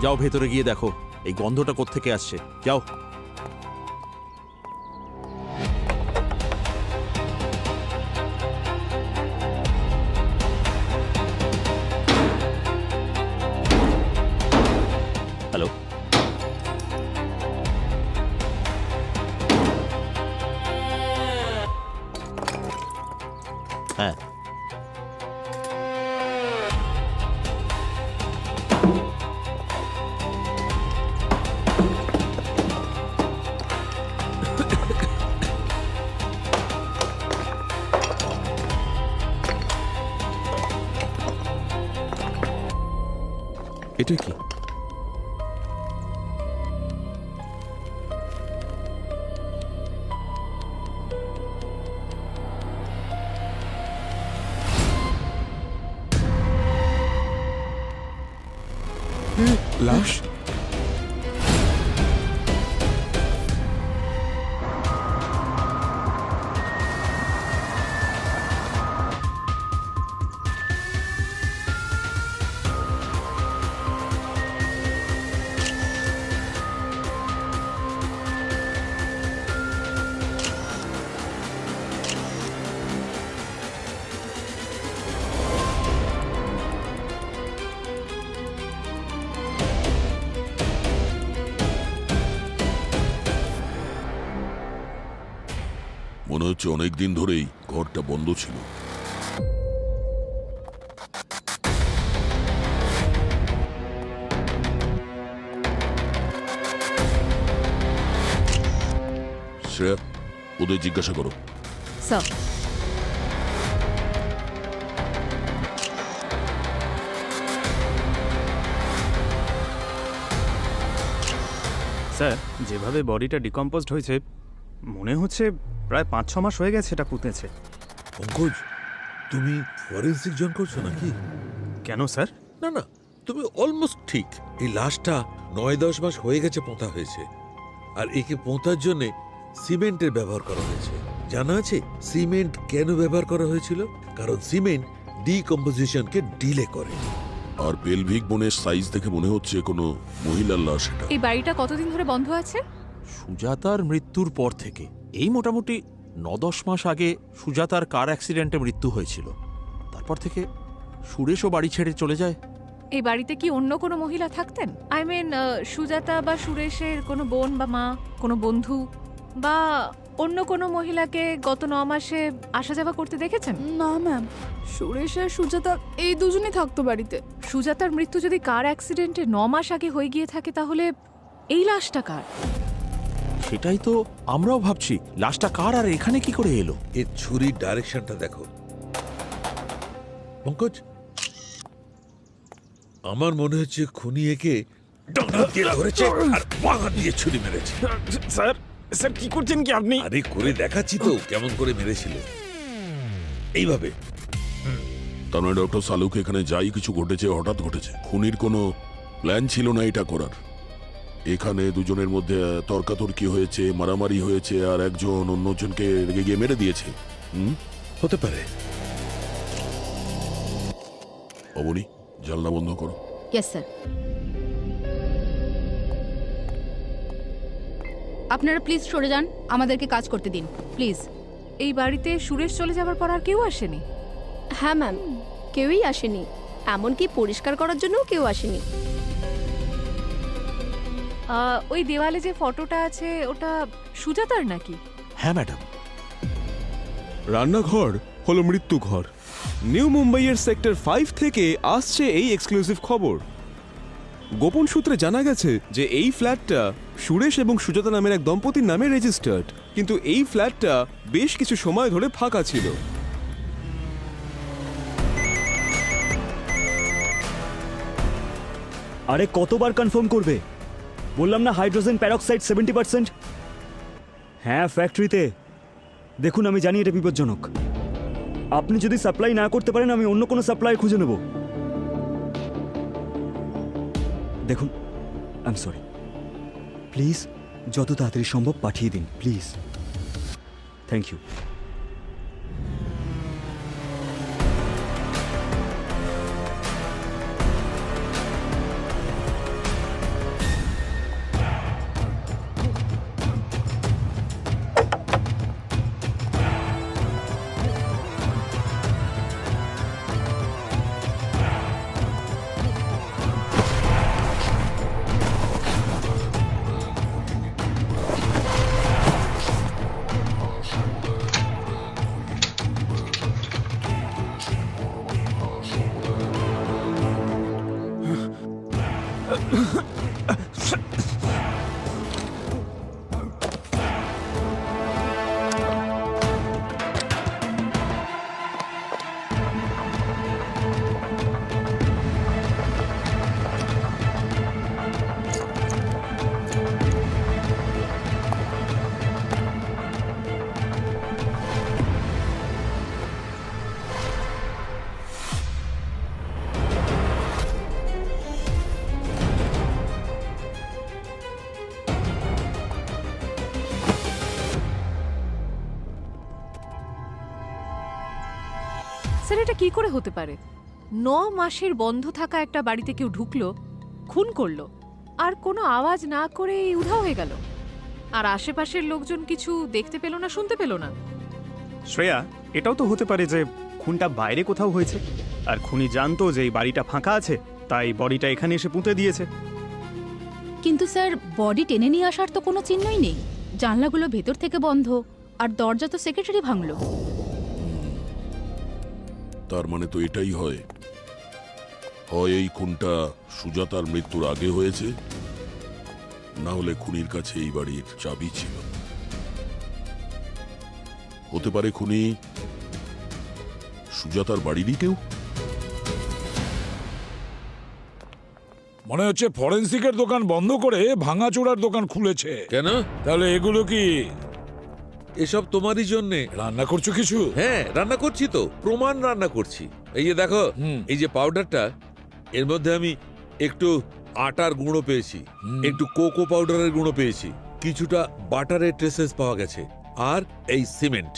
যাও ভেতরে গিয়ে দেখো এই গন্ধটা কোত্থেকে আসছে। যাও। হ্যালো, হ্যাঁ এটা কি? লাশ? মনে হচ্ছে অনেকদিন ধরেই ঘরটা বন্ধ ছিল। শ্রেয়া, ওদের জিজ্ঞাসা করো। স্যার, স্যার, যেভাবে বডিটা ডিকম্পোজড হয়েছে মনে হচ্ছে প্রায় 5-6 মাস হয়ে গেছে এটা পুঁতেছে। পঙ্কজ, তুমি ফরেন্সিক জন করছো নাকি? কেন স্যার? না না, তুমি অলমোস্ট ঠিক। এই লাশটা 9-10 মাস হয়ে গেছে পোঁতা হয়েছে, আর একে পোঁতার জন্য সিমেন্টের ব্যবহার করা হয়েছে। জানা আছে সিমেন্ট কেন ব্যবহার করা হয়েছিল? কারণ সিমেন্ট ডিকম্পোজিশনকে ডিলে করে। আর পেলভিক বোনের সাইজ দেখে মনে হচ্ছে কোনো মহিলার লাশ এটা। এই বাড়িটা কতদিন ধরে বন্ধ আছে? সুজাতার মৃত্যুর পর থেকে। এই মোটামুটি 9-10 মাস আগে সুজাতার কার অ্যাক্সিডেন্টে মৃত্যু হয়েছিল। তারপর থেকে সুরেশও বাড়ি ছেড়ে চলে যায়। এই বাড়িতে কি অন্য কোনো মহিলা থাকতেন? আই মিন, সুজাতা বা সুরেশের কোনো বোন বা মা, কোনো বন্ধু বা অন্য কোনো মহিলাকে গত 9 মাসে আসা যাওয়া করতে দেখেছেন? না ম্যাম, সুরেশ আর সুজাতা এই দুজনেই থাকতো বাড়িতে। সুজাতার মৃত্যু যদি কার অ্যাক্সিডেন্টে 9 মাস আগে হয়ে গিয়ে থাকে, তাহলে এই লাশটা কার? সেটাই তো আমরাও ভাবছি, লাশটা কার আর এখানে কি করে এলো। এর ছুরির ডাইরেকশনটা দেখো পঙ্কজ। আমার মনে হচ্ছে খুনি একে ডানা দিয়ে ধরেছে আর বাঁ দিয়ে ছুরি মেরেছে। স্যার, স্যার কি করছেন কি আপনি? আরে করে দেখাচ্ছি তো কেমন করে মেরেছিল। এইভাবে। তার মানে ডক্টর সালুক এখানে যাই কিছু ঘটেছে হঠাৎ ঘটেছে। খুনির কোনো প্ল্যান ছিল না এটা করার। এখানে দুজনের মধ্যে তর্কাতর্কি হয়েছে, মারামারি হয়েছে, আর একজন অন্যজনকে রেগে গিয়ে মেরে দিয়েছে। হতে পারে। অবনী, জানলা বন্ধ করো। Yes sir. আপনারা প্লিজ সরে যান, আমাদেরকে কাজ করতে দিন প্লিজ। এই বাড়িতে সুরেশ চলে যাওয়ার পর আর কেউ আসেনি? হ্যাঁ ম্যাম, কেউই আসেনি, এমনকি পরিষ্কার করার জন্যও কেউ আসেনি। ওই দেওয়ালে যে ফটোটা আছে ওটা সুজাতার নাকি? হ্যাঁ ম্যাডাম। রান্নাঘর হলো মৃত্যু ঘর। নিউ মুম্বাইয়ের সেক্টর 5 থেকে আসছে এই এক্সক্লুসিভ খবর। গোপন সূত্রে জানা গেছে যে এই ফ্ল্যাটটা সুরেশ এবং সুজাতা নামের এক দম্পতির নামে রেজিস্টার্ড, কিন্তু এই ফ্ল্যাটটা বেশ কিছু সময় ধরে ফাঁকা ছিল। আরে কতবার কনফার্ম করবে? বললাম না হাইড্রোজেন প্যারক্সাইড 70%। হ্যাঁ ফ্যাক্টরিতে। দেখুন আমি জানি এটা বিপজ্জনক। আপনি যদি সাপ্লাই না করতে পারেন আমি অন্য কোনো সাপ্লাই খুঁজে নেব। দেখুন, আই এম সরি, প্লিজ যত তাড়াতাড়ি সম্ভব পাঠিয়ে দিন প্লিজ। Thank you. স্যার এটা কি করে হতে পারে? 9 মাসের বন্ধ থাকা একটা বাড়িতে কেউ ঢুকলো, খুন করলো, আর কোনো আওয়াজ না করে উধাও হয়ে গেল, আর আশেপাশের লোকজন কিছু দেখতে পেল না, শুনতে পেল না। শ্রেয়া, এটাও তো হতে পারে যে খুনটা বাইরে কোথাও হয়েছে, আর খুনি জানতো যে এই বাড়িটা ফাঁকা আছে, তাই বডিটা এখানে এসে পুঁতে দিয়েছে। কিন্তু স্যার, বডি টেনে নিয়ে আসার তো কোনো চিহ্নই নেই। জানলাগুলো ভেতর থেকে বন্ধ, আর দরজা তো সেক্রেটারি ভাঙলো। তার মানে তো এটাই হয়, হয় এই খুনটা সুজাতার মৃত্যুর আগে হয়েছে, না হলে খুনির কাছে এই বাড়ির চাবি ছিল। হতে পারে খুনি সুজাতার বাড়িরই কেউ। মনে হচ্ছে ফরেন্সিকের দোকান বন্ধ করে ভাঙাচোরার দোকান খুলেছে। কেন? তাহলে এগুলো কি এসব তোমারই জন্যে। রান্না করছো কিছু? হ্যাঁ, রান্না করছি তো, প্রমাণ রান্না করছি। এই যে দেখো, এই যে পাউডারটা, এর মধ্যে আমি একটু আটার গুঁড়ো পেয়েছি, একটু কোকো পাউডারের গুঁড়ো পেয়েছি, কিছুটা বাটারের ট্রেসেস পাওয়া গেছে, আর এই সিমেন্ট।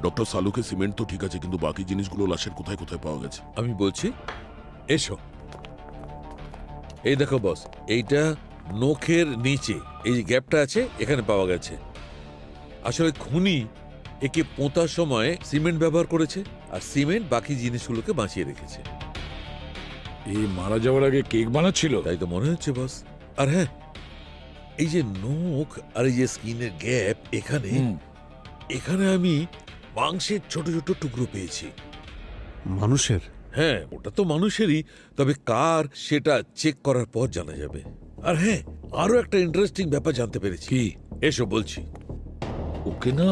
ডক্টর সালুকে সিমেন্ট তো ঠিক আছে, কিন্তু বাকি জিনিসগুলো লাশের কোথায় কোথায় পাওয়া গেছে? আমি বলছি, এসো। এই দেখো বস, এইটা নখের নিচে এই যে গ্যাপটা আছে, এখানে পাওয়া গেছে। আসলে খুনি একে পোঁতার সময় সিমেন্ট ব্যবহার করেছে, আর সিমেন্ট বাকি জিনিসগুলোকে বাঁচিয়ে রেখেছে। এই মারা যাওয়ার আগে কেক বানাচ্ছিল? তাই তো মনে হচ্ছে বস। আর হ্যাঁ, এই যে নখ আর এই যে স্কিনের গ্যাপ, এখানে এখানে আমি মাংসের ছোট ছোট টুকরো পেয়েছি। মানুষের? হ্যাঁ, ওটা তো মানুষেরই, তবে কার সেটা চেক করার পর জানা যাবে। আর হ্যাঁ, আরো একটা ইন্টারেস্টিং ব্যাপার জানতে পেরেছি। কি? এসো বলছি। ওকে না,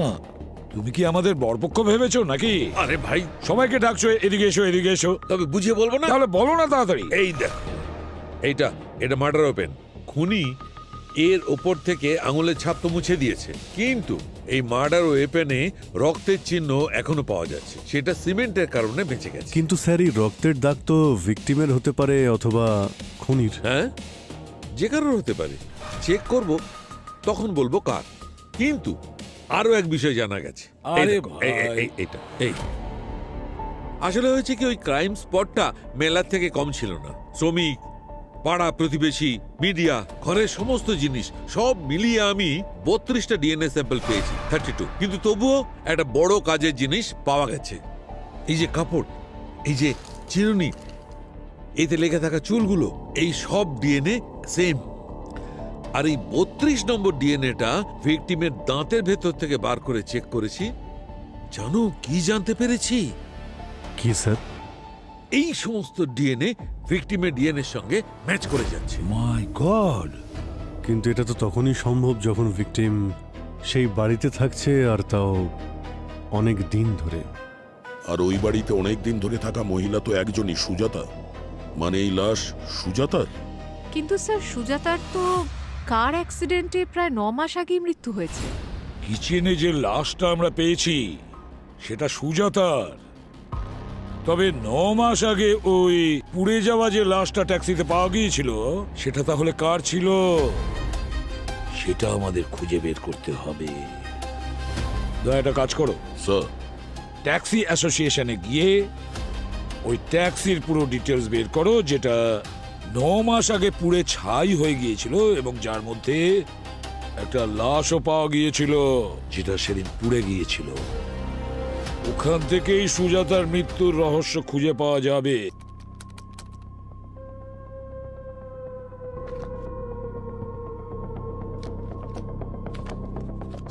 তুমি কি আমাদের বরপক্ষ ভেবেছো নাকি? আরে ভাই, সবাইকে ডাকছো, এদিকে এসো, এদিকে এসো। তবে বুঝিয়ে বলবো না? তাহলে বলো না তাড়াতাড়ি। এই দেখো, এটা মার্ডার ওপেন। খুনি এর ওপর থেকে আঙুলের ছাপ তো মুছে দিয়েছে, কিন্তু এই মার্ডার ওয়েপেনে রক্তের চিহ্ন এখনো পাওয়া যাচ্ছে। সেটা সিমেন্টের কারণে বেঁচে গেছে। কিন্তু স্যার, এই রক্তের দাগ তো ভিকটিমের হতে পারে অথবা খুনির। হ্যাঁ, যে কারোর হতে পারে। চেক করব, তখন বলবো কার। কিন্তু আরো এক বিষয় জানা গেছে। আরে এইটা আসলে হয়েছে কি, ওই ক্রাইম স্পটটা মেলার থেকে কম ছিল না। শ্রমিক, পাড়া প্রতিবেশী, মিডিয়া, ঘরের সমস্ত জিনিস সব মিলিয়ে আমি 32টা ডিএনএ স্যাম্পল পেয়েছি, 32। কিন্তু তবুও একটা বড় কাজের জিনিস পাওয়া গেছে। এই যে কাপড়, এই যে চিরুনি, এতে লেগে থাকা চুলগুলো, এই সব ডিএনএ সেম। আর এই 32 নম্বর ডিএনএটা ভিকটিমের দাঁতের ভেতর থেকে বার করে চেক করেছি। জানো কি জানতে পেরেছি? কি স্যার? এই সমস্ত ডিএনএ ভিকটিমের ডিএনএর সঙ্গে ম্যাচ করে যাচ্ছে। মাই গড! কিন্তু এটা তো তখনই সম্ভব যখন ভিকটিম সেই বাড়িতে থাকছে, আর তাও অনেক দিন ধরে। আর ওই বাড়িতে অনেক দিন ধরে থাকা মহিলা তো একজনই, সুজাতা। মানে এই লাশ সুজাতার। কিন্তু স্যার, সুজাতার তো কার অ্যাক্সিডেন্টে প্রায় 9 মাস আগেই মৃত্যু হয়েছে। কিচেনে যে লাশটা আমরা পেয়েছি সেটা সুজাতার। তবে 9 মাস আগে ওই পুড়ে যাওয়া যে লাশটা ট্যাক্সিতে পাওয়া গিয়েছিল, সেটা তাহলে কার ছিল? সেটা আমাদের খুঁজে বের করতে হবে। একটা কাজ করো, স্যার। ট্যাক্সি অ্যাসোসিয়েশনে গিয়ে ওই ট্যাক্সির পুরো ডিটেলস বের করো, যেটা 9 মাস আগে পুড়ে ছাই হয়ে গিয়েছিল এবং যার মধ্যে একটা লাশও পাওয়া গিয়েছিল, যেটা সেদিন পুড়ে গিয়েছিল। ওখান থেকেই সুজাতার মৃত্যুর রহস্য খুঁজে পাওয়া যাবে।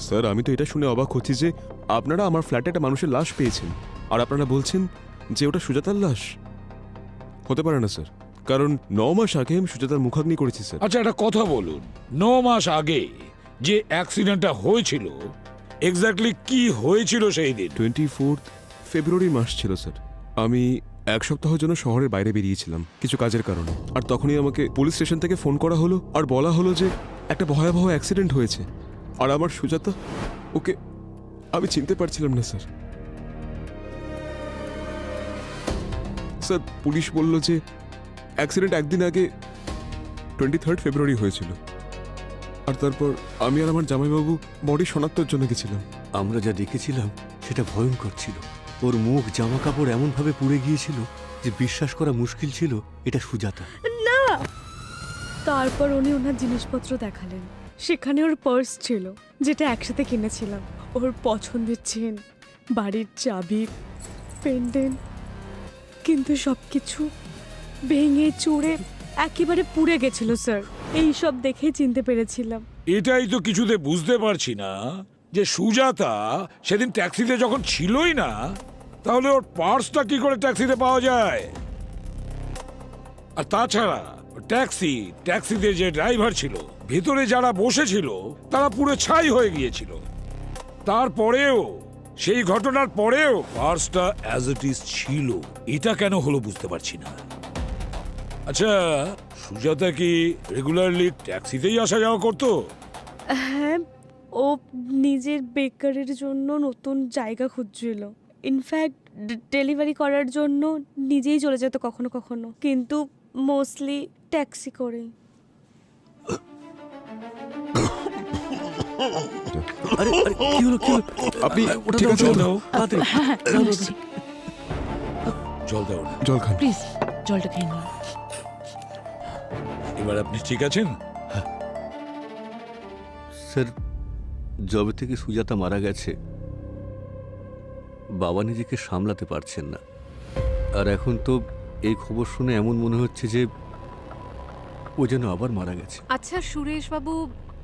স্যার, আমি তো এটা শুনে অবাক হচ্ছি যে আপনারা আমার ফ্ল্যাটে একটা মানুষের লাশ পেয়েছেন, আর আপনারা বলছেন যে ওটা সুজাতার লাশ। হতে পারে না স্যার, কারণ 9 মাস আগে আমি সুজাতার মুখাগ্নি করেছি স্যার। আচ্ছা, একটা কথা বলুন, 9 মাস আগে যে অ্যাক্সিডেন্টটা হয়েছিল, এক্স্যাক্টলি কি হয়েছিল সেই দিন? 24 ফেব্রুয়ারি মাস ছিল স্যার। আমি 1 সপ্তাহের জন্য শহরের বাইরে বেরিয়েছিলাম কিছু কাজের কারণে, আর তখনই আমাকে পুলিশ স্টেশন থেকে ফোন করা হলো আর বলা হলো যে একটা ভয়াবহ অ্যাক্সিডেন্ট হয়েছে, আর আমার সুজাতা, ওকে আমি চিনতে পারছিলাম না স্যার। স্যার, পুলিশ বলল যে অ্যাক্সিডেন্ট একদিন আগে 23 ফেব্রুয়ারি হয়েছিল, আর তারপর আমি আর আমার জামাইবাবু বডি শনাক্তের জন্য গেছিলাম। আমরা যা দেখেছিলাম সেটা ভয়ঙ্কর ছিল। ওর মুখ জামা কাপড় এমনভাবে পুড়ে গিয়েছিল যে বিশ্বাস করা মুশকিল ছিল এটা সুজাতা। না, তারপর উনি ওনার জিনিসপত্র দেখালেন। সেখানে ওর পার্স ছিল, যেটা একসাথে কিনেছিলাম, ওর পছন্দের চেন, বাড়ির চাবি, পেন্ডেন্ট। কিন্তু সবকিছু ভেঙে চুড়ে একেবারে পুড়ে গেছিল স্যার। এই সব দেখেই চিনতে পেরেছিলাম। এটাই তো কিছুতে বুঝতে পারছি না যে সুজাতা সেদিন ট্যাক্সিতে যখন ছিলই না, তাহলে ওর পার্সটা কি করে ট্যাক্সিতে পাওয়া যায়? আর তাছাড়া ট্যাক্সিতে যে ড্রাইভার ছিল, ভেতরে যারা বসেছিল তারা পুরো ছাই হয়ে গিয়েছিল। তারপরেও, সেই ঘটনার পরেও পার্সটা অ্যাজ ইট ইজ ছিল। এটা কেন হলো বুঝতে পারছি না। আচ্ছা, সুজাতা কি রেগুলারলি ট্যাক্সিতেই আসা যাওয়া করতো? হ্যাঁ, ও নিজের বেকারের জন্য নতুন জায়গা খুঁজছিল। ইনফ্যাক্ট ডেলিভারি করার জন্য নিজেই চলে যেত কখনো কখনো, কিন্তু মোস্টলি ট্যাক্সি করে। আরে আরে কি হলো কি হলো? আপনি ওটা ঠিক দাও, আছে? জল দাও, তাড়াতাড়ি। জল দাও। জল খান। প্লিজ জলটা খেয়ে নিন। এবার আপনি ঠিক আছেন? স্যার, যবে থেকে সুজাতা মারা গেছে বাবা নিজেকে সামলাতে পারছেন না। আর এখন তো এই খবর শুনে এমন মনে হচ্ছে যে ও যেন আবার মারা গেছে। আচ্ছা সুরেশ বাবু,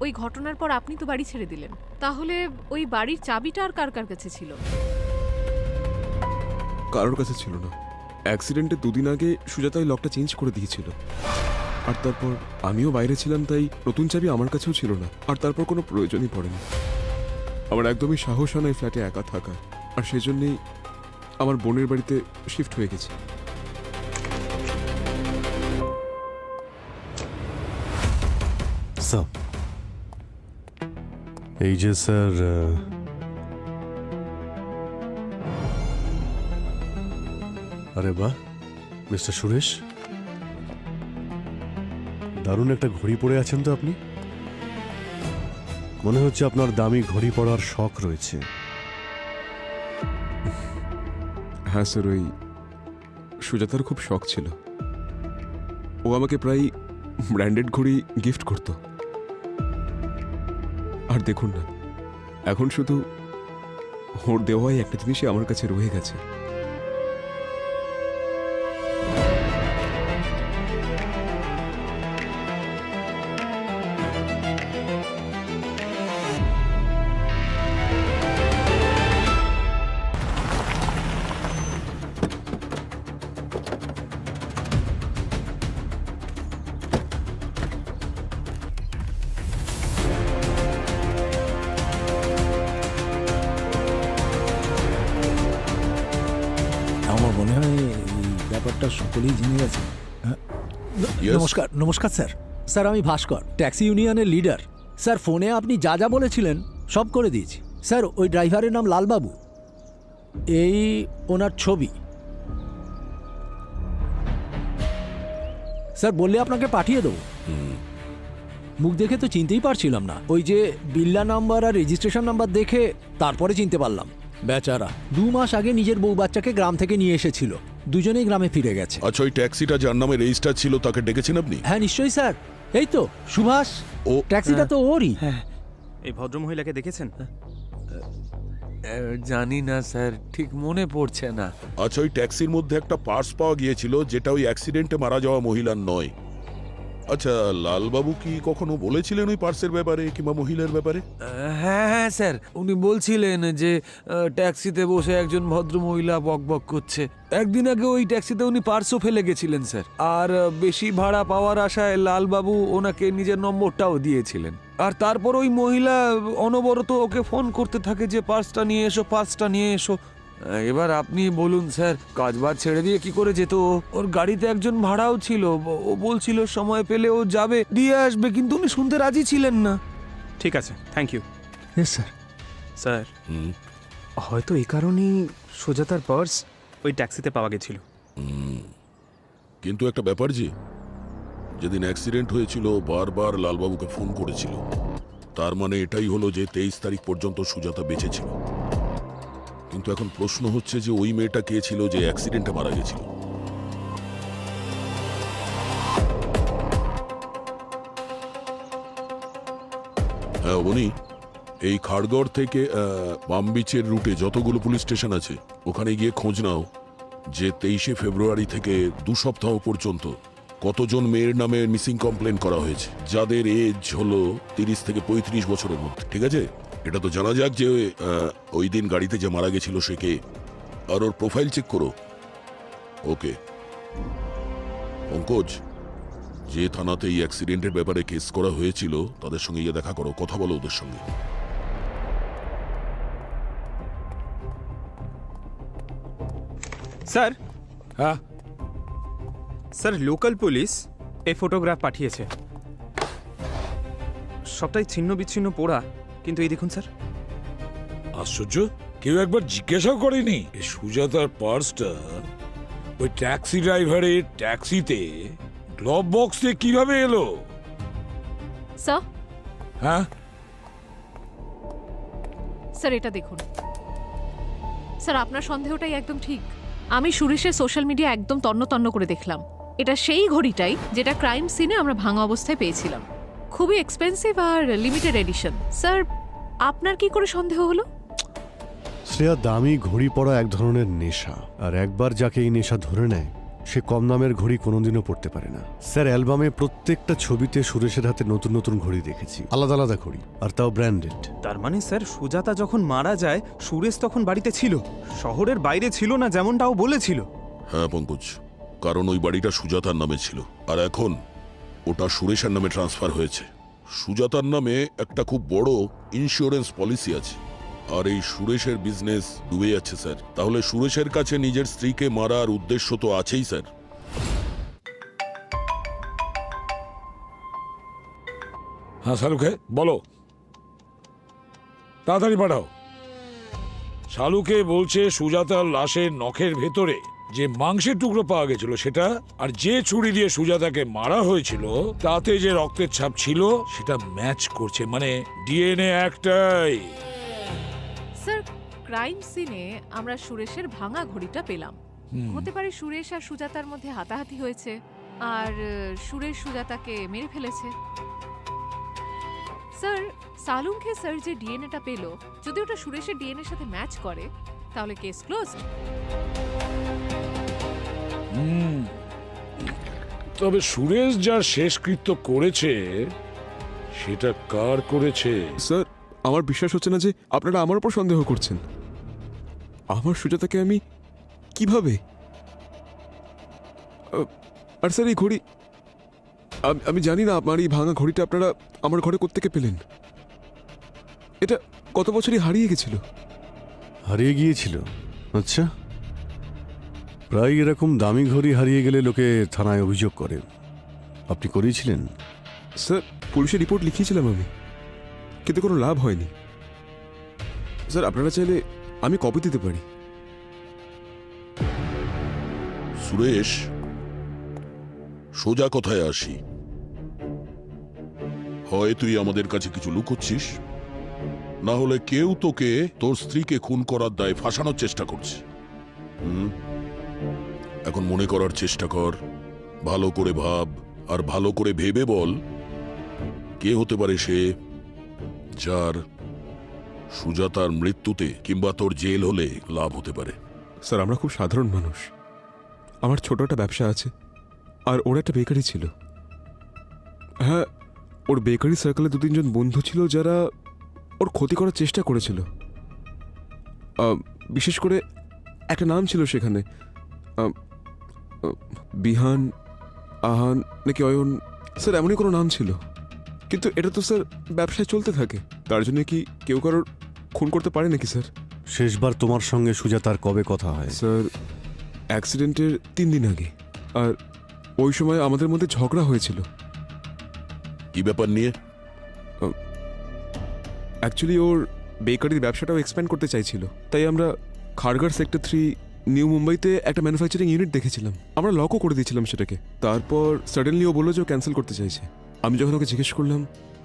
ওই ঘটনার পর আপনি তো বাড়ি ছেড়ে দিলেন, তাহলে ওই বাড়ির চাবিটা আর কার কার কাছে ছিল? কারোর কাছে ছিল না। অ্যাক্সিডেন্টে 2 দিন আগে সুজাতা ওই লকটা চেঞ্জ করে দিয়েছিল। আর তারপর আমিও বাইরে ছিলাম, তাই নতুন চাবি আমার কাছেও ছিল না। আর তারপর কোনো প্রয়োজনই পড়েনি। আমার একদমই সাহস হয় না এই ফ্ল্যাটে একা থাকার। আর সেজন্যই আমার বোনের বাড়িতে শিফট হয়ে গেছি। স্যার, এই যে স্যার, আরে বাহ মিস্টার সুরেশ, দারুণ একটা ঘড়ি পরে আছেন তো আপনি। মনে হচ্ছে আপনার দামি ঘড়ি পরার শখ রয়েছে। হ্যাঁ স্যার, ওই সুজাতার খুব শখ ছিল। ও আমাকে প্রায় ব্র্যান্ডেড ঘড়ি গিফট করত। আর দেখুন না, এখন শুধু ওর দেওয়াই একটা জিনিসই আমার কাছে রয়ে গেছে। আমার মনে হয় এই ব্যাপারটা সকলেই জেনে গেছে। নমস্কার। নমস্কার স্যার। স্যার, আমি ভাস্কর, ট্যাক্সি ইউনিয়নের লিডার। স্যার, ফোনে আপনি যা যা বলেছিলেন সব করে দিয়েছি। স্যার, ওই ড্রাইভারের নাম লালবাবু। এই ওনার ছবি। স্যার, বললে আপনাকে পাঠিয়ে দেবো। মুখ দেখে তো চিনতেই পারছিলাম না। ওই যে বিল্লা নাম্বার আর রেজিস্ট্রেশন নাম্বার দেখে তারপরে চিনতে পারলাম। বেচারা 2 মাস আগে নিজের বউ বাচ্চাকে গ্রাম থেকে নিয়ে এসেছিল। দুজনেই গ্রামে ফিরে গেছে। আচ্ছা, ওই ট্যাক্সিটা যার নামে রেজিস্টার ছিল তাকে ডেকেছেন আপনি? হ্যাঁ নিশ্চয়ই স্যার। এই তো সুভাষ, ও ট্যাক্সিটা তো ওরই। এই ভদ্রমহিলাকে দেখেছেন? জানি না স্যার, ঠিক মনে পড়ছে না। আচ্ছা, ওই ট্যাক্সির মধ্যে একটা পার্স পাওয়া গিয়েছিল যেটা ওই অ্যাক্সিডেন্টে মারা যাওয়া মহিলার নয়। আচ্ছা, লালবাবু কি কখনো বলেছিলেন ওই পার্সের ব্যাপারে কিংবা মহিলার ব্যাপারে? হ্যাঁ হ্যাঁ স্যার, উনি বলছিলেন যে ট্যাক্সিতে বসে একজন ভদ্র মহিলা বকবক করছে। একদিন আগে ওই ট্যাক্সিতে উনি পার্সও ফেলে গেছিলেন স্যার। আর বেশি ভাড়া পাওয়ার আশায় লালবাবু ওনাকে নিজের নম্বরটাও দিয়েছিলেন। আর তারপর ওই মহিলা অনবরত ওকে ফোন করতে থাকে যে পার্সটা নিয়ে এসো, পার্সটা নিয়ে এসো। এবার আপনি বলুন স্যার, কাজবাজ ছেড়ে দিয়ে কি করে যেত? ওর গাড়িতে একজন ভাড়াও ছিল। ও বলছিল সময় পেলে ও যাবে, দিয়ে আসবে, কিন্তু উনি শুনতে রাজি ছিলেন না। ঠিক আছে, থ্যাংক ইউ। স্যার। স্যার, হয়তো এই কারণেই সুজাতার পার্স ওই ট্যাক্সিতে পাওয়া গেছিল। কিন্তু একটা ব্যাপার, যে যেদিন অ্যাক্সিডেন্ট হয়েছিল বারবার লালবাবুকে ফোন করেছিল। তার মানে এটাই হলো যে 23 তারিখ পর্যন্ত সুজাতা বেঁচে ছিল। কিন্তু এখন প্রশ্ন হচ্ছে যে ওই মেয়েটা কে ছিল যে অ্যাক্সিডেন্টে মারা গেছিল। হ্যাঁ বনি, এই খাড়গড় থেকে পাম বিচের রুটে যতগুলো পুলিশ স্টেশন আছে ওখানে গিয়ে খোঁজ নাও যে 23শে ফেব্রুয়ারি থেকে 2 সপ্তাহ পর্যন্ত কতজন মেয়ের নামে মিসিং কমপ্লেন করা হয়েছে, যাদের এজ হলো 30 থেকে 35 বছরের মধ্যে। ঠিক আছে, এটা তো জানা যাক যে ওই দিন গাড়িতে যে মারা গেছিল সে কে, আর ওর প্রোফাইল চেক করো। ওকে পঙ্কজ, যে থানাতে এই অ্যাক্সিডেন্টের ব্যাপারে কেস করা হয়েছিল তাদের সঙ্গে গিয়ে দেখা করো, কথা বলো ওদের সঙ্গে। স্যার। হ্যাঁ স্যার, লোকাল পুলিশ এই ফটোগ্রাফ পাঠিয়েছে। সবটাই ছিন্ন বিচ্ছিন্ন পোড়া, কিন্তু এই দেখুন স্যার। আশ্চর্য, কেউ একবার জিজ্ঞাসাও করেনি এই সুজাতার পার্সটা ওই ট্যাক্সি ড্রাইভারের ট্যাক্সিতে গ্লোভ বক্স দিয়ে কিভাবে এলো? স্যার, হ্যাঁ স্যার এটা দেখুন। স্যার, আপনার সন্দেহটাই একদম ঠিক। আমি সুরেশের সোশ্যাল মিডিয়া একদম তন্ন তন্ন করে দেখলাম। এটা সেই ঘড়িটাই যেটা ক্রাইম সিনে আমরা ভাঙা অবস্থায় পেয়েছিলাম। খুবই এক্সপেন্সিভ আর লিমিটেড এডিশন। স্যার, আপনার কি করে সন্দেহ হলো? শ্রেয়া, দামি ঘড়ি পরা এক ধরনের নেশা, আর একবার যাকে এই নেশা ধরে নেয় সে কম দামের ঘড়ি কোনোদিনও পড়তে পারে না। স্যার, অ্যালবামে প্রত্যেকটা ছবিতে সুরেশের হাতে নতুন নতুন ঘড়ি দেখেছি, আলাদা আলাদা ঘড়ি, আর তাও ব্র্যান্ডেড। তার মানে স্যার, সুজাতা যখন মারা যায় সুরেশ তখন বাড়িতে ছিল, শহরের বাইরে ছিল না যেমনটাও বলেছিল। হ্যাঁ পঙ্কজ, কারণ ওই বাড়িটা সুজাতার নামে ছিল, আর এখন ওটা সুরেশের নামে ট্রান্সফার হয়েছে। সুজাতার নামে একটা খুব বড় ইন্স্যুরেন্স পলিসি আছে, আর এই সুরেশের বিজনেস ডুবে যাচ্ছে স্যার। তাহলে সুরেশের কাছে নিজের স্ত্রীকে মারার উদ্দেশ্য তো আছেই স্যার। হ্যাঁ শালুকে বলো, তাড়াতাড়ি পাঠাও। শালুকে বলছে সুজাতার লাশের নখের ভেতরে যে মাংসের টুকরো পাওয়া গেছিল সেটা, আর যে ছুরি দিয়ে সুজাতাকে মারা হয়েছিল তাতে যে রক্তের ছাপ ছিল সেটা ম্যাচ করছে, মানে ডিএনএ একটাই। স্যার, ক্রাইম সিনে আমরা সুরেশের ভাঙা ঘড়িটা পেলাম। হতে পারে সুরেশ আর সুজাতার মধ্যে হাতাহাতি হয়েছে, আর সুরেশ সুজাতাকে মেরে ফেলেছে। স্যার, সালুঙ্কে স্যার যে ডিএনএটা পেল, যদি ওটা সুরেশের ডিএনএর সাথে ম্যাচ করে তাহলে কেস ক্লোজড। তবে সুরেশ যার শেষকৃত্য করেছে সেটা কার করেছে? স্যার, আমার বিশ্বাস হচ্ছে না যে আপনারা আমার উপর সন্দেহ করছেন। আমার সুজাতাকে আমি কিভাবে? আর স্যার, এই ঘড়ি আমি জানি না আমার এই ভাঙা ঘড়িটা আপনারা আমার ঘরে কোত্থেকে পেলেন। এটা কত বছরই হারিয়ে গেছিল। হারিয়ে গিয়েছিল? আচ্ছা, প্রায় এরকম দামি ঘড়ি হারিয়ে গেলে লোকে থানায় অভিযোগ করে। আপনি করিয়েছিলেন? স্যার, পুলিশের রিপোর্ট লিখিয়েছিলাম আমি, কিন্তু কোনো লাভ হয়নি। স্যার, আপনারা চাইলে আমি কপি দিতে পারি। সুরেশ, সোজা কথায় আসি, হয় তুই আমাদের কাছে কিছু লুকোচ্ছিস, না হলে কেউ তোকে তোর স্ত্রীকে খুন করার দায়ে ফাঁসানোর চেষ্টা করছে। এখন মনে করার চেষ্টা কর, ভালো করে ভাব, আর ভালো করে ভেবে বল কে হতে পারে সে যার সুজাতার মৃত্যুতে কিংবা তোর জেল হলে লাভ হতে পারে। স্যার, আমরা খুব সাধারণ মানুষ। আমার ছোট একটা ব্যবসা আছে, আর ওর একটা বেকারি ছিল। হ্যাঁ, ওর বেকারি সার্কেলে 2-3 জন বন্ধু ছিল যারা ওর ক্ষতি করার চেষ্টা করেছিল। বিশেষ করে একটা নাম ছিল সেখানে, বিহান, আহান নাকি অয়ন, স্যার এমনই কোনো নাম ছিল। কিন্তু এটা তো স্যার ব্যবসায় চলতে থাকে, তার জন্য কি কেউ কারোর খুন করতে পারে নাকি স্যার? শেষবার তোমার সঙ্গে সুজাতার কবে কথা হয়? স্যার, অ্যাক্সিডেন্টের 3 দিন আগে, আর ওই সময় আমাদের মধ্যে ঝগড়া হয়েছিল। কি ব্যাপার নিয়ে? অ্যাকচুয়ালি ওর বেকারির ব্যবসাটাও এক্সপ্যান্ড করতে চাইছিল, তাই আমরা খাড়গড় সেক্টর 3 নিউ মুম্বাইতে একটা ম্যানুফ্যাকচারিং ইউনিট দেখেছিলাম। আমরা লকও করে দিয়েছিলাম সেটাকে। তারপর সাডেনলি ও বললো যে ও ক্যান্সেল করতে চাইছে। আমি যখন ওকে জিজ্ঞেস করলাম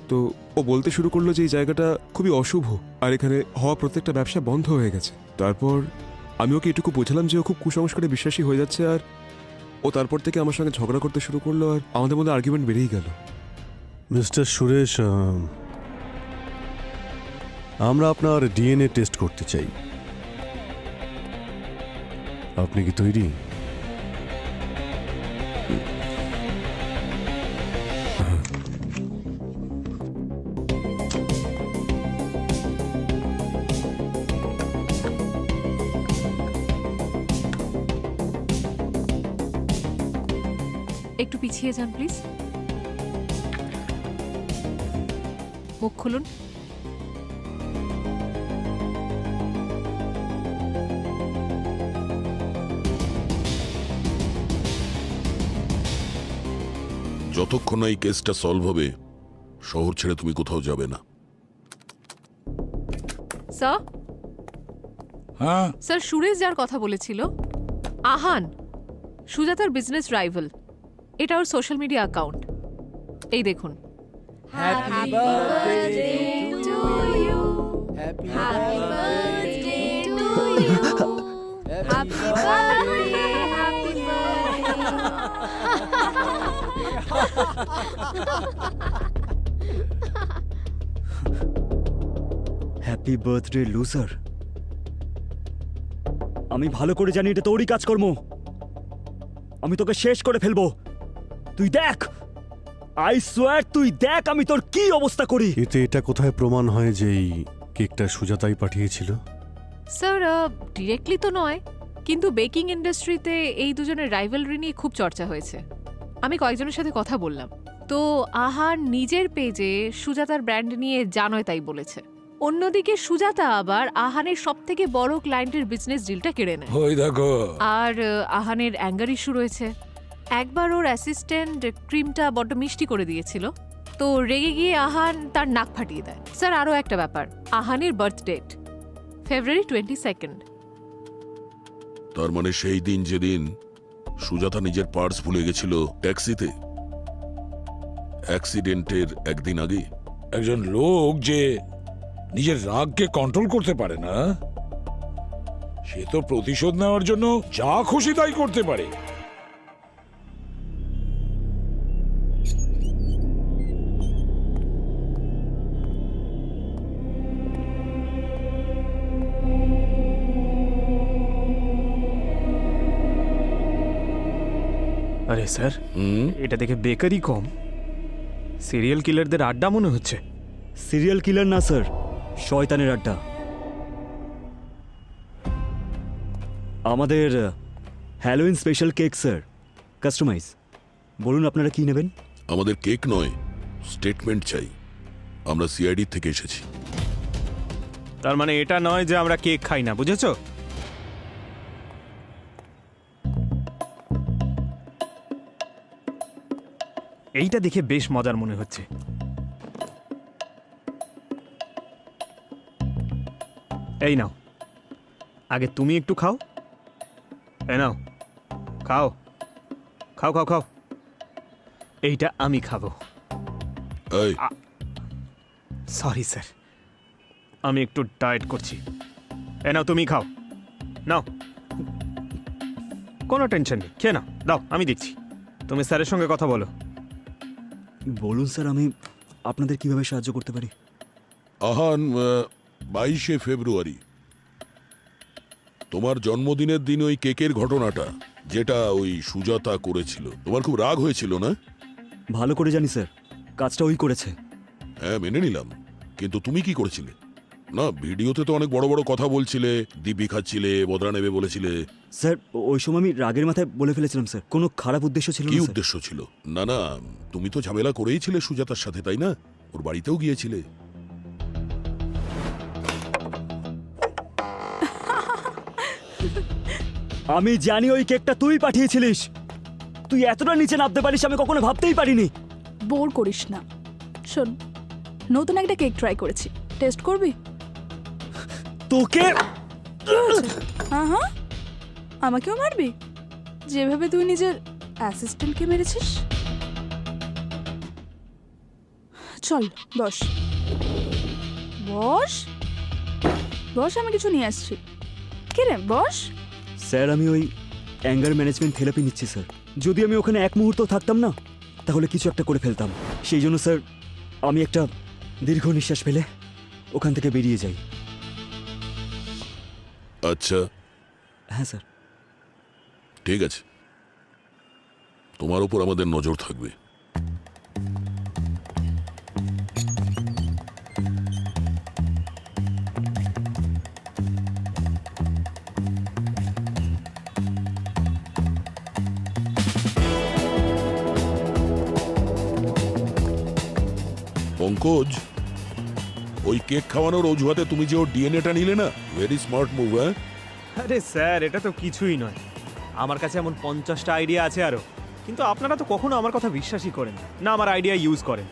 তো ও বলতে শুরু করলো যে এই জায়গাটা খুবই অশুভ আর এখানে হওয়া প্রত্যেকটা ব্যবসা বন্ধ হয়ে গেছে। তারপর আমি ওকে এটুকু বোঝালাম যে ও খুব কুসংস্কারে বিশ্বাসী হয়ে যাচ্ছে, আর ও তারপর থেকে আমার সঙ্গে ঝগড়া করতে শুরু করলো আর আমাদের মধ্যে আর্গুমেন্ট বেড়েই গেল। মিস্টার সুরেশ, আমরা আপনার ডিএনএ টেস্ট করতে চাই। আপনি কি তৈরি? একটু পিছিয়ে যান প্লিজ। মুখ খুলুন। যতক্ষণ না এই কেসটা সলভ হবে শহর ছেড়ে তুমি কোথাও যাবে না। স্যার, হ্যাঁ স্যার, সুরেশ যার কথা বলেছিল আহান, সুজাতার বিজনেস রাইভাল, এটা ওর সোশ্যাল মিডিয়া অ্যাকাউন্ট। এই দেখুন। Happy birthday loser. আমি ভালো করে জানি এটা তোরই কাজকর্ম। আমি তোকে শেষ করে ফেলবো। তুই দেখ, আই সোয়ার, তুই দেখ আমি তোর কি অবস্থা করি। এতে এটা কোথায় প্রমাণ হয় যে এই কেকটা সুজাতাই পাঠিয়েছিল? স্যার, ডিরেক্টলি তো নয়, কিন্তু বেকিং ইন্ডাস্ট্রিতে এই দুজনের রাইভালরি নিয়ে খুব চর্চা হয়েছে। আমি কয়েকজনের সাথে কথা বললাম, তো আহান নিজের পেজে সুজাতার ব্র্যান্ড নিয়ে যা নয় তাই বলেছে। অন্যদিকে সুজাতা আবার আহানের সবথেকে বড় ক্লায়েন্টের বিজনেস ডিলটা কেড়ে নেয়। ওই দেখো, আর আহানের অ্যাঙ্গার ইস্যু রয়েছে। একবার ওর অ্যাসিস্ট্যান্ট ক্রিমটা বড্ড মিষ্টি করে দিয়েছিল, তো রেগে গিয়ে আহান তার নাক ফাটিয়ে দেয়। স্যার, আরও একটা ব্যাপার, আহানের বার্থ ডেট ফেব্রুয়ারি 22। তার মানে সেই দিন যেদিন সুজাতা নিজের পার্স ভুলে গেছিল ট্যাক্সিতে, অ্যাক্সিডেন্টের একদিন আগে। একজন লোক যে নিজের রাগকে কন্ট্রোল করতে পারে না, সে তো প্রতিশোধ নেওয়ার জন্য যা খুশি তাই করতে পারে। আরে স্যার, এটা দেখে বেকারি কম, সিরিয়াল কিলারদের আড্ডা মনে হচ্ছে। সিরিয়াল কিলার না স্যার, শয়তানের আড্ডা। আমাদের Halloween special cake sir, customise. বলুন আপনারা কি নেবেন? আমাদের কেক নয়, স্টেটমেন্ট চাই। আমরা সিআইডি থেকে এসেছি। তার মানে এটা নয় যে আমরা কেক খাই না, বুঝেছো? এইটা দেখে বেশ মজার মনে হচ্ছে। এই নাও, আগে তুমি একটু খাও। এই নাও, খাও খাও খাও খাও। এইটা আমি খাবো। সরি স্যার, আমি একটু ডায়েট করছি। এ নাও, তুমি খাও। নাও, কোনো টেনশন নেই, খেয়ে নাও। দাও, আমি দেখছি। তুমি স্যারের সঙ্গে কথা বলো। বলুন স্যার, আমি আপনাদের কিভাবে সাহায্য করতে পারি? আহান, 22শে ফেব্রুয়ারি তোমার জন্মদিনের দিন ওই কেকের ঘটনাটা যেটা ওই সুজাতা করেছিল, তোমার খুব রাগ হয়েছিল না? ভালো করে জানি স্যার, কাজটা ওই করেছে। হ্যাঁ, মেনে নিলাম, কিন্তু তুমি কি করেছিলে? না, ভিডিওতে তো অনেক বড় বড় কথা বলছিলে, দিব্যি খাচ্ছিলে, বদলা নেবে বলেছিলে। স্যার, ওই সময় আমি রাগের মাথায় বলে ফেলেছিলাম স্যার, কোনো খারাপ উদ্দেশ্য ছিল না। কি স্যার। উদ্দেশ্য ছিল? না না, তুমি তো ঝামেলা করেইছিলে সুজাতার সাথে, তাই না? ওর বাড়িতেও গিয়েছিলে। আমি জানি ওই কেকটা তুই পাঠিয়েছিলিস। তুই এতটা নিচে নামতে পারিস আমি কখনো ভাবতেই পারিনি। বোর করিস না। শোন, নতুন একটা কেক ট্রাই করেছি, টেস্ট করবি? তোকে হ্যাঁ হ্যাঁ, আমাকেও মারবি যেভাবে তুই নিজের অ্যাসিস্ট্যান্টকে মেরেছিস? চল বস বস বস, আমি কিছু নিয়ে আসছি। কি রে, বস। স্যার আমি ওই অ্যাঙ্গার ম্যানেজমেন্ট থেরাপি নিচ্ছি স্যার। যদি আমি ওখানে এক মুহূর্ত থাকতাম না, তাহলে কিছু একটা করে ফেলতাম। সেই জন্য স্যার আমি একটা দীর্ঘ নিঃশ্বাস ফেলে ওখান থেকে বেরিয়ে যাই। আচ্ছা, হ্যাঁ স্যার। ঠিক আছে, তোমার উপর আমাদের নজর থাকবে। পঙ্কজ, ওই কেক খাওয়ানোর অজুহাতে তুমি যে ওর ডিএনএটা নিলে না, ভেরি স্মার্ট মুভ। হ্যাঁ, আরে স্যার, এটা তো কিছুই নয়। আমার কাছে এমন 50টা আইডিয়া আছে আরো, কিন্তু আপনারা তো কখনো আমার কথা বিশ্বাসই করেন না, আমার আইডিয়া ইউজ করেন।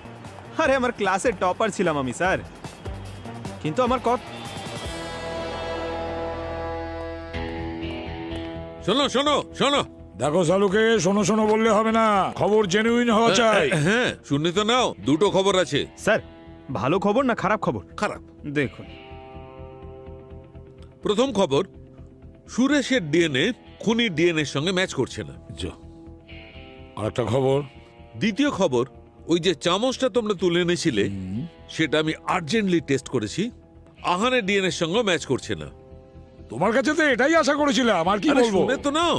আরে আমার ক্লাসের টপার ছিলাম আমি স্যার, কিন্তু আমার শোনো শোনো শোনো, দেখো শালুকে, শোনো শোনো বললে হবে না, খবর জেনুইন হওয়া চাই। হ্যাঁ, শুনে তো নাও, দুটো খবর আছে। স্যার, ভালো খবর না খারাপ খবর? খারাপ। দেখুন, প্রথম খবর, সুরেশের ডিএনএ খুনির ডিএনএর সঙ্গে ম্যাচ করছে না। আর একটা খবর, দ্বিতীয় খবর, ওই যে চামচটা তোমরা তুলে এনেছিলে, সেটা আমি আর্জেন্টলি টেস্ট করেছি, আহানের ডিএনএর সঙ্গে ম্যাচ করছে না। তোমার কাছে তো এটাই আশা করেছিলাম, আর কি আরে বলবো। শুনে তো নাও,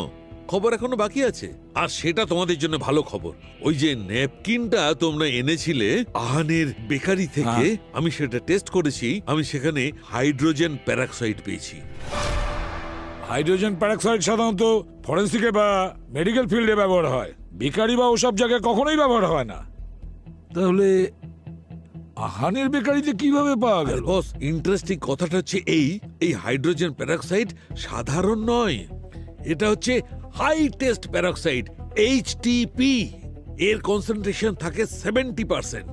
খবর এখনো বাকি আছে। আর সেটা তোমাদের জন্য ভালো খবর, ওই যে ন্যাপকিনটা তোমরা এনেছিলে আহানের বেকারি থেকে, আমি সেটা টেস্ট করেছি, আমি সেখানে হাইড্রোজেন প্যারক্সাইড পেয়েছি। হাইড্রোজেন প্যারক্সাইড সাধারণত ফরেন্সিকে বা মেডিকেল ফিল্ডে ব্যবহার হয়, বেকারি বা ওসব জায়গায় কখনোই ব্যবহার হয় না। তাহলে আহানের বেকারিতে কিভাবে পাওয়া গেল? বস, ইন্টারেস্টিং কথাটা হচ্ছে এই হাইড্রোজেন প্যারক্সাইড সাধারণ নয়, এটা হচ্ছে হাই টেস্ট প্যারক্সাইড, এইচটিপি। এর কনসেন্ট্রেশন থাকে 70%,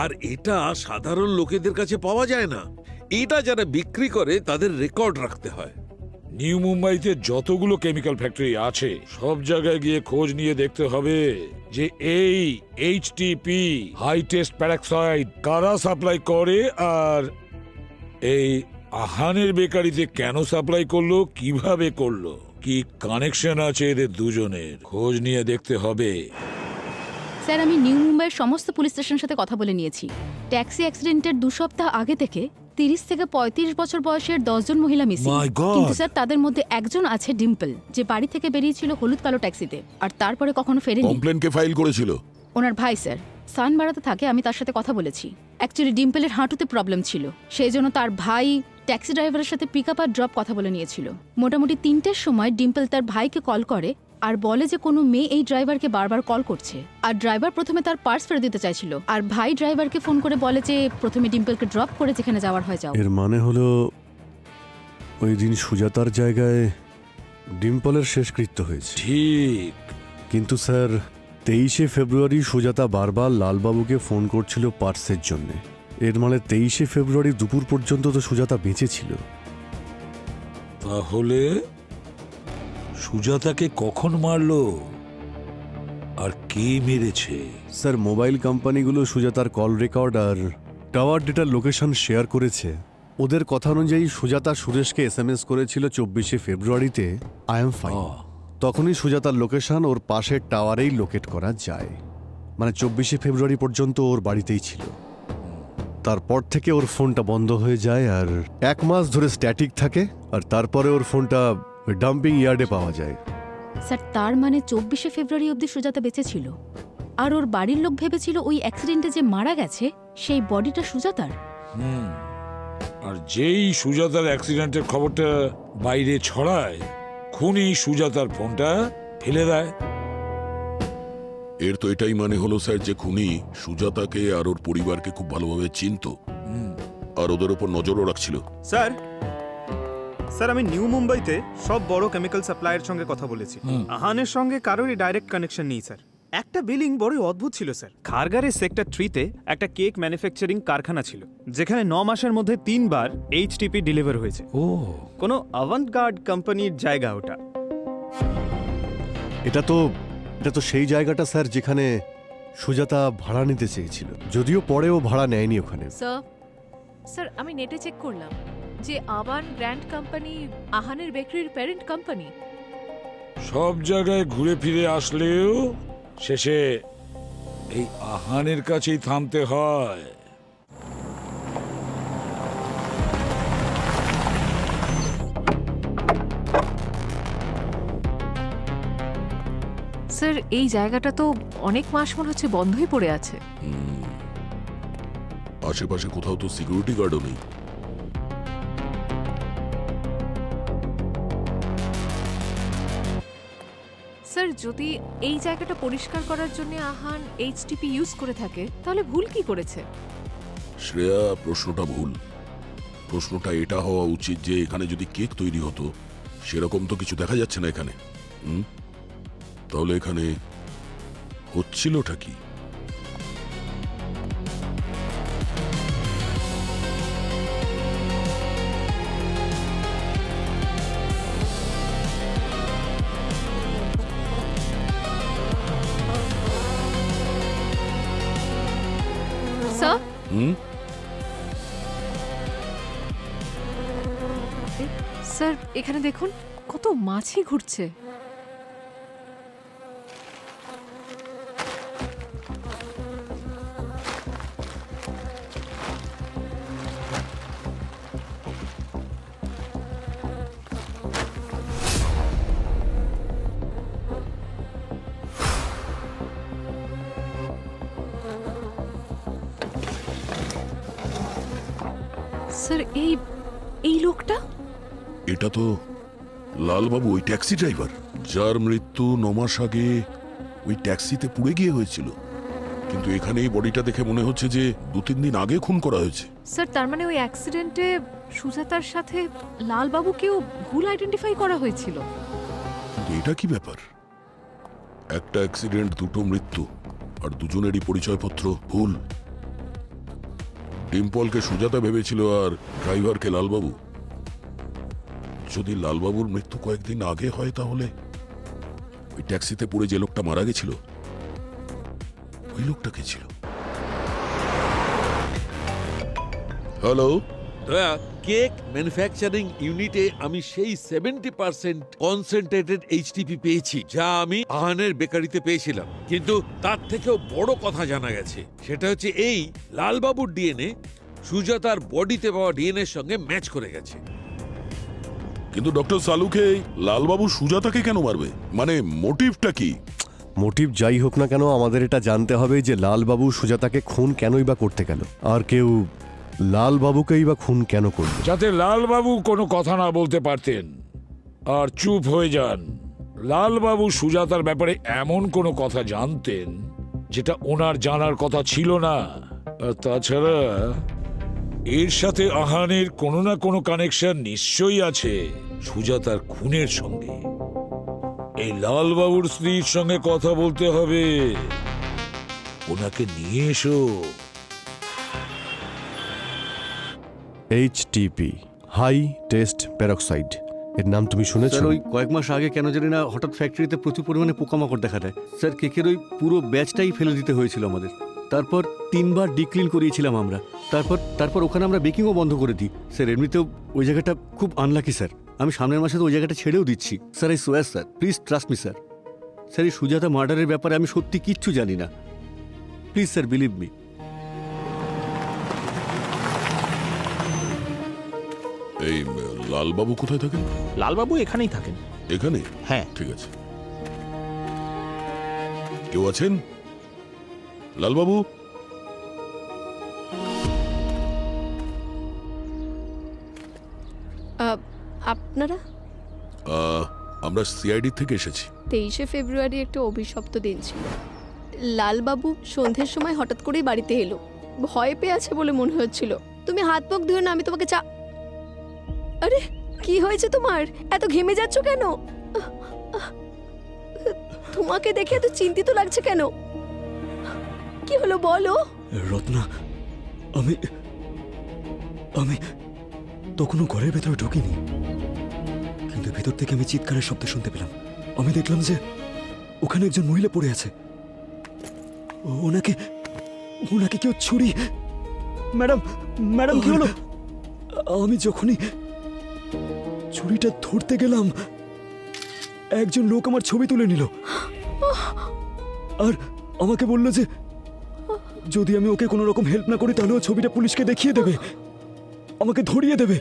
আর এটা সাধারণ লোকেদের কাছে পাওয়া যায় না। এটা যারা বিক্রি করে তাদের রেকর্ড রাখতে হয়। নিউ মুম্বাইতে যতগুলো কেমিক্যাল ফ্যাক্টরি আছে, সব জায়গায় গিয়ে খোঁজ নিয়ে দেখতে হবে যে এই এইচটিপি হাই টেস্ট প্যারক্সাইড কারা সাপ্লাই করে, আর এই আহানের বেকারিতে কেন সাপ্লাই করলো, কিভাবে করলো, কি কানেকশন আছে এদের দুজনের, খোঁজ নিয়ে দেখতে হবে। স্যার আমি নিউ মুম্বাইয়ের সমস্ত পুলিশ স্টেশনের সাথে কথা বলে নিয়েছি। ট্যাক্সি অ্যাক্সিডেন্টের 2 সপ্তাহ আগে থেকে 30 থেকে 35 বছর বয়সের 10 জন মহিলা মিসিং। My God! কিন্তু স্যার তাদের মধ্যে একজন আছে ডিম্পল, যে বাড়ি থেকে বেরিয়েছিল হলুদ কালো ট্যাক্সিতে আর তারপরে কখনো ফেরেনি। কমপ্লেন কে ফাইল করেছিল? ওনার ভাই স্যার, সান বাড়াতে থাকে, আমি তার সাথে কথা বলেছি। অ্যাকচুয়ালি ডিম্পলের হাঁটুতে প্রবলেম ছিল, সেই জন্য তার ভাই ট্যাক্সি ড্রাইভারের সাথে পিক আপ আর ড্রপ কথা বলে নিয়েছিল। মোটামুটি 3টের সময় ডিম্পল তার ভাইকে কল করে আর বলে যে কোনো মেয়ে এই ড্রাইভারকে বারবার কল করছে, আর ড্রাইভার প্রথমে তার পার্স ফেরত দিতে চাইছিল, আর ভাই ড্রাইভারকে ফোন করে বলে যে প্রথমে ডিম্পলকে ড্রপ করে যেখানে যাওয়ার হয় যাও। এর মানে হলো ওই দিন সুজাতার জায়গায় ডিম্পলের শেষকৃত্য হয়েছে। ঠিক। কিন্তু স্যার 23শে ফেব্রুয়ারি সুজাতা বারবার লালবাবুকে ফোন করছিল পার্সের জন্য। এর মানে 23শে ফেব্রুয়ারি দুপুর পর্যন্ত তো সুজাতা বেঁচে ছিল। তাহলে সুজাতাকে কখন মারলো আর কে মেরেছে? স্যার মোবাইল কোম্পানিগুলো সুজাতার কল রেকর্ড আর টাওয়ার ডেটার লোকেশন শেয়ার করেছে। ওদের কথা অনুযায়ী সুজাতা সুরেশকে SMS করেছিল 24শে ফেব্রুয়ারিতে আই এম ফাইন। তখনই সুজাতার লোকেশন ওর পাশের টাওয়ারেই লোকেট করা যায়, মানে 24শে ফেব্রুয়ারি পর্যন্ত ওর বাড়িতেই ছিল। তারপর থেকে ওর ফোনটা বন্ধ হয়ে যায় আর 1 মাস ধরে স্ট্যাটিক থাকে, আর তারপরে ওর ফোনটা ডাম্পিং ইয়ার্ডে পাওয়া যায়। স্যার তার মানে 24শে ফেব্রুয়ারি অবধি সুজাতা বেঁচে ছিল, আর ওর বাড়ির লোক ভেবেছিল ওই অ্যাক্সিডেন্টে যে মারা গেছে সেই বডিটা সুজাতার। আর যেই সুজাতার অ্যাক্সিডেন্টের খবরটা বাইরে ছড়ায়, খুনি সুজাতার ফোনটা ফেলে দেয়। এর তো এটাই মানে হলো স্যার যে খুনি সুজাতাকে আর ওর পরিবারকে খুব ভালোভাবে চিনতো আর ওদের উপর নজরও রাখছিল। স্যার স্যার আমি নিউ মুম্বাইতে সব বড় কেমিক্যাল সাপ্লায়ার সঙ্গে কথা বলেছি। আহানের সঙ্গে কারোরই ডাইরেক্ট কানেকশন নেই স্যার। একটা বিলিং বড়ই অদ্ভুত ছিল স্যার। খারগারের সেক্টর 3-তে একটা কেক ম্যানুফ্যাকচারিং কারখানা ছিল, যেখানে 9 মাসের মধ্যে 3 বার এইচটিপি ডেলিভার হয়েছে। কোনো অ্যাভান্টগার্ড কোম্পানির জায়গা ওটা। এটা তো সেই জায়গাটা স্যার যেখানে সুজাতা ভাড়া নিতে চেয়েছিল, যদিও পরে ও ভাড়া নেয়নি ওখানে। স্যার আমি নেটে চেক করলাম যে আবান গ্র্যান্ড কোম্পানি আহানের বেকারির প্যারেন্ট কোম্পানি। সব জায়গায় ঘুরে ফিরে আসলেও শেষে এই আহানের কাছেই থামতে হয়। স্যার এই জায়গাটা তো অনেক মাস মনে হচ্ছে বন্ধই পড়ে আছে। আশেপাশে কোথাও তো সিকিউরিটি গার্ডও নেই। স্যার যদি এই জায়গাটা পরিষ্কার করার জন্য আহান এইচটিপি ইউজ করে থাকে তাহলে ভুল কি করেছে? শ্রেয়া, প্রশ্নটা ভুল। প্রশ্নটা এটা হওয়া উচিত যে এখানে যদি কেক তৈরি হতো, সেরকম তো কিছু দেখা যাচ্ছে না এখানে। তাহলে এখানে হচ্ছিলটা কি? স্যার স্যার এখানে দেখুন কত মাছি ঘুরছে। স্যার এই লোকটা? এটা তো লালবাবু, ওই ট্যাক্সি ড্রাইভার যার মৃত্যু 9 মাস আগে ওই ট্যাক্সিতে পুড়ে গিয়ে হয়েছিল। কিন্তু এখানে এই বডিটা দেখে মনে হচ্ছে যে 2-3 দিন আগে খুন করা হয়েছে। স্যার তার মানে ওই অ্যাক্সিডেন্টে সুজাতার সাথে লালবাবুকেও ভুল আইডেন্টিফাই করা হয়েছিল। কিন্তু এটা কি ব্যাপার? একটা অ্যাক্সিডেন্ট, 2টো মৃত্যু, আর দুজনেরই পরিচয়পত্র ভুল। ডিম্পলকে সুজাতা ভেবেছিল আর ড্রাইভারকে লালবাবু। যদি লালবাবুর মৃত্যু কয়েকদিন আগে হয় তাহলে ওই ট্যাক্সিতে পড়ে যে লোকটা মারা গেছিল, ওই লোকটা কে ছিল? হ্যালো দয়া, কেক ম্যানুফ্যাকচারিং ইউনিটে আমি সেই 70% কনসেন্ট্রেটেড এইচটিপি পেয়েছি যা আমি আহানের বেকারিতে পেয়েছিলাম। কিন্তু তার থেকেও বড় কথা জানা গেছে, সেটা হচ্ছে এই লালবাবুর ডিএনএ সুজাতার বডিতে পাওয়া ডিএনএ এর সঙ্গে ম্যাচ করে গেছে। কিন্তু ডক্টর সালুকে লালবাবু সুজাতাকে কেন মারবে? মানে মোটিভটা কি? মোটিভ যাই হোক না কেন, আমাদের এটা জানতে হবে যে লালবাবু সুজাতাকে খুন কেনই বা করতে গেল, আর কেউ লালবাবুকেই বা খুন কেন করল। যাতে লালবাবু কোনো কথা না বলতে পারতেন আর চুপ হয়ে যান। লালবাবু সুজাতার ব্যাপারে এমন কোনো কথা জানতেন যেটা ওনার জানার কথা ছিল না। আর তাছাড়া এর সাথে আহানের কোনো না কোনো কানেকশন নিশ্চয়ই আছে সুজাতার খুনের সঙ্গে। এই লালবাবুর স্ত্রীর সঙ্গে কথা বলতে হবে, ওনাকে নিয়ে এসো। এইচটিপি, হাই টেস্ট প্যারক্সাইড, এর নাম তুমি শুনেছো? স্যার ওই কয়েক মাস আগে কেন জানি না হঠাৎ ফ্যাক্টরিতে প্রচুর পরিমাণে পোকামাকড় দেখা দেয়। স্যার কেকের ওই পুরো ব্যাচটাই ফেলে দিতে হয়েছিল আমাদের। তারপর 3 বার ডিক্লিন করিয়েছিলাম আমরা। তারপর ওখানে আমরা বেকিংও বন্ধ করে দিই। স্যার এমনিতেও ওই জায়গাটা খুব আনলাকি স্যার। আমি সামনের মাসে তো ওই জায়গাটা ছেড়েও দিচ্ছি। স্যার এই সোয়ার sir, please trust me sir. Sir এই সুজাতা মার্ডারের ব্যাপারে আমি সত্যি কিচ্ছু জানি না। Please sir, believe me. এই লালবাবু কোথায় থাকেন? লালবাবু এখানেই থাকেন। এখানে? হ্যাঁ। ঠিক আছে। কেউ আছেন? লালবাবু? আপনারা? আমরা সিআইডি থেকে এসেছি। 23শে ফেব্রুয়ারি একটা অভিশপ্ত দিন ছিল। লালবাবু সন্ধ্যের সময় হঠাৎ করেই বাড়িতে এলো। ভয় পেয়ে আছে বলে মনে হচ্ছিল। তুমি হাত মুখ ধুয়ে না, আমি তোমাকে চা। আরে কি হয়েছে তোমার? এত ঘেমে যাচ্ছ কেন? তোমাকে দেখে এত চিন্তিত লাগছে কেন? কি হলো বলো। রত্না, আমি আমি তখনও ঘরের ভেতরে ঢুকিনি, কিন্তু ভেতর থেকে আমি চিৎকারের শব্দ শুনতে পেলাম। আমি দেখলাম যে ওখানে একজন মহিলা পড়ে আছে। ওনাকে ওনাকে কেউ ছুরি। ম্যাডাম ম্যাডাম কি হলো? আমি যখনই ছুরিটা ধরতে গেলাম একজন লোক আমার ছবি তুলে নিল আর আমাকে বলল যে যদি আমি ওকে কোনো রকম হেল্প না করি তাহলে ও ছবিটা পুলিশকে দেখিয়ে দেবে, আমাকে ধরিয়ে দেবে।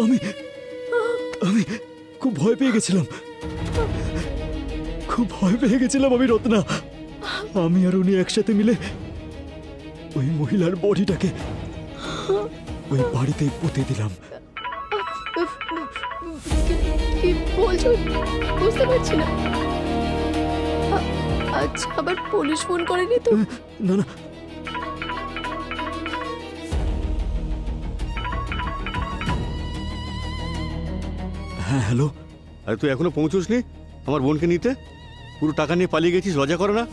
আমি আমি খুব ভয় পেয়ে গেছিলাম, খুব ভয় পেয়ে গেছিলাম আমি রত্না। আমি আর উনি একসাথে মিলে ওই মহিলার বডিটাকে ওই বাড়িতেই পুঁতে দিলাম। কি বলছো বুঝতে পারছি না। আচ্ছা আবার পুলিশ ফোন করেনি তো? না না, হ্যাঁ হ্যালো। আরে তুই এখনো পৌঁছোসনি আমার বোনকে নিতে? পুরো টাকা নিয়ে পালিয়ে গেছিস, লজ্জা করে না?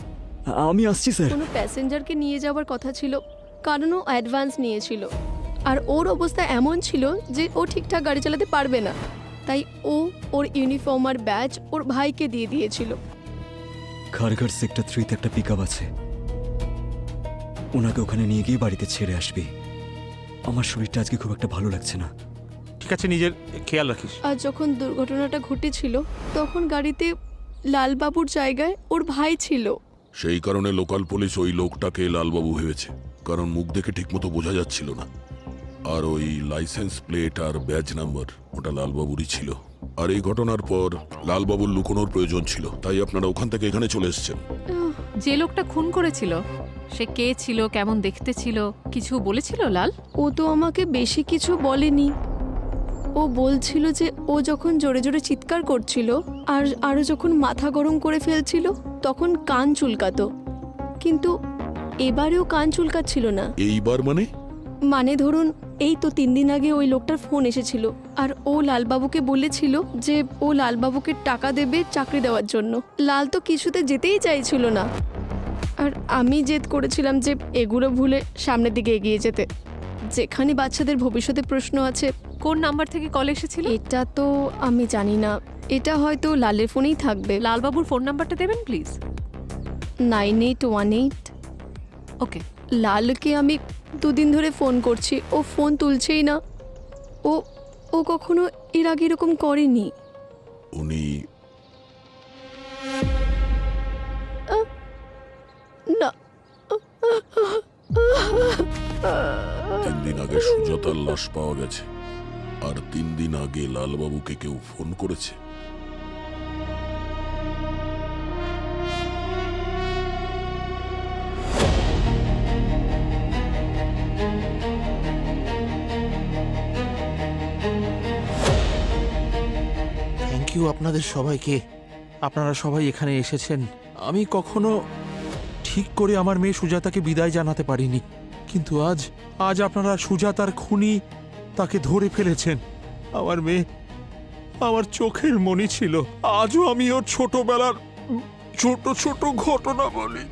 আমি আসছি স্যার। কোনো প্যাসেঞ্জারকে নিয়ে যাওয়ার কথা ছিল, কারণ ও অ্যাডভান্স নিয়েছিল আর ওর অবস্থা এমন ছিল যে ও ঠিকঠাক গাড়ি চালাতে পারবে না, তাই ও ওর ইউনিফর্ম আর ব্যাজ ওর ভাইকে দিয়ে দিয়েছিল। খারঘর সেক্টর 3-তে একটা পিকআপ আছে, ওনাকে ওখানে নিয়ে গিয়ে বাড়িতে ছেড়ে আসবি। আমার শরীরটা আজকে খুব একটা ভালো লাগছে না। ঠিক আছে, নিজের খেয়াল রাখিস। আর যখন দুর্ঘটনাটা ঘটেছিল তখন গাড়িতে লালবাবুর জায়গায় ওর ভাই ছিল। সেই কারণে লোকাল পুলিশ ওই লোকটাকে লালবাবু ভেবেছে, কারণ মুখ দেখে ঠিকমতো বোঝা যাচ্ছিল না। আর ওই লাইসেন্স প্লেট আর ব্যাজ নাম্বার ওটা লালবাবুরই ছিল। আর এই ঘটনার পর লালবাবুর লুকোনোর প্রয়োজন ছিল, তাই আপনারা ওখান থেকে এখানে চলে এসেছেন। যে লোকটা খুন করেছিল সে কে ছিল, কেমন দেখতে ছিল, কিছু বলেছিল লাল? ও তো আমাকে বেশি কিছু বলেনি। ও বলছিল যে ও যখন জোরে জোরে চিৎকার করছিল আর আরও যখন মাথা গরম করে ফেলছিল তখন কান চুলকাতো, কিন্তু এবারেও কান চুলকাচ্ছিল না। এইবার মানে ধরুন এই তো 3 দিন আগে ওই লোকটার ফোন এসেছিল আর ও লালবাবুকে বলেছিল যে ও লালবাবুকে টাকা দেবে চাকরি দেওয়ার জন্য। লাল তো কিছুতে যেতেই চাইছিল না, আর আমি জেদ করেছিলাম যে এগুলো ভুলে সামনের দিকে এগিয়ে যেতে, যেখানে বাচ্চাদের ভবিষ্যতে প্রশ্ন আছে। কোন নাম্বার থেকে কল এসেছিল? এটা তো আমি জানি না, এটা হয়তো লালের ফোনেই থাকবে। লালবাবুর ফোন নাম্বারটা দেবেন প্লিজ। 9818। ওকে। লালকে আমি 2 দিন ধরে ফোন করছি, ও ফোন তুলছেই না। ও কখনো এর আগে এরকম করেনি। উনি না, 3 দিন আগে সুজাতার লাশ পাওয়া গেছে, আর 3 দিন আগে লালবাবুকে কেউ ফোন করেছে। থ্যাংক ইউ আপনাদের সবাইকে, আপনারা সবাই এখানে এসেছেন। আমি কখনো ঠিক করে আমার মেয়ে সুজাতাকে বিদায় জানাতে পারিনি, কিন্তু আজ আপনারা সুজাতার খুনি তাকে ধরে ফেলেছেন। আমার মেয়ে আমার চোখের মণি ছিল। আজও আমি ওর ছোটবেলার ছোট ছোট ঘটনা বলি।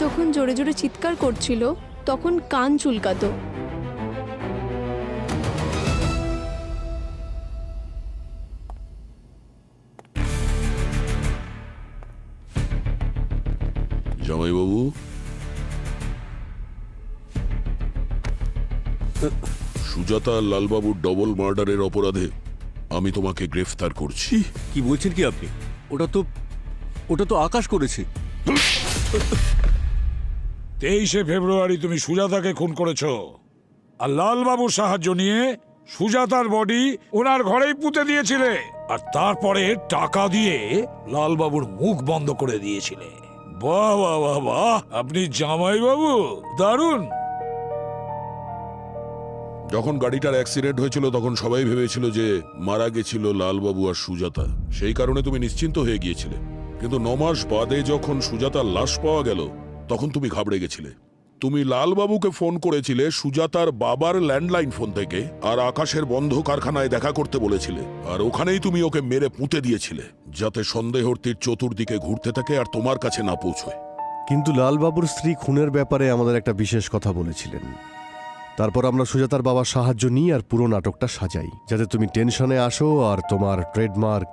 যখন জোরে জোরে চিৎকার করছিল তখন কান চুলকাতো। জামাইবাবু, সুজাতা আর লালবাবুর ডবল মার্ডারের অপরাধে আমি তোমাকে গ্রেফতার করছি। কি বলছেন কি আপনি? ওটা তো আকাশ করেছে। 23শে ফেব্রুয়ারি তুমি সুজাতাকে খুন করেছো, আর লালবাবুর সাহায্য নিয়ে সুজাতার বডি ওনার ঘরেই পুঁতে দিয়েছিলে, আর তারপরে টাকা দিয়ে লালবাবুর মুখ বন্ধ করে দিয়েছিলে। বাহ বাহ বাহ বাহ, আপনি জামাইবাবু দারুণ। যখন গাড়িটার অ্যাক্সিডেন্ট হয়েছিল তখন সবাই ভেবেছিল যে মারা গেছিল লালবাবু আর সুজাতা, সেই কারণে তুমি নিশ্চিন্ত হয়ে গিয়েছিলে। কিন্তু 9 মাস বাদে যখন সুজাতার লাশ পাওয়া গেল তখন তুমি ঘাবড়ে গেছিলে। তুমি লালবাবুকে ফোন করেছিলে সুজাতার বাবার ল্যান্ডলাইন ফোন থেকে, আর আকাশের বন্ধ কারখানায় দেখা করতে বলেছিলে, আর ওখানেই তুমি ওকে মেরে পুঁতে দিয়েছিলে যাতে সন্দেহর তীর চতুর্দিকে ঘুরতে থাকে আর তোমার কাছে না পৌঁছয়। কিন্তু লালবাবুর স্ত্রী খুনের ব্যাপারে আমাদের একটা বিশেষ কথা বলেছিলেন। তারপর আমরা সুজাতার বাবার সাহায্য নিই আর পুরো নাটকটা সাজাই যাতে তুমি টেনশনে আসো আর তোমার ট্রেডমার্ক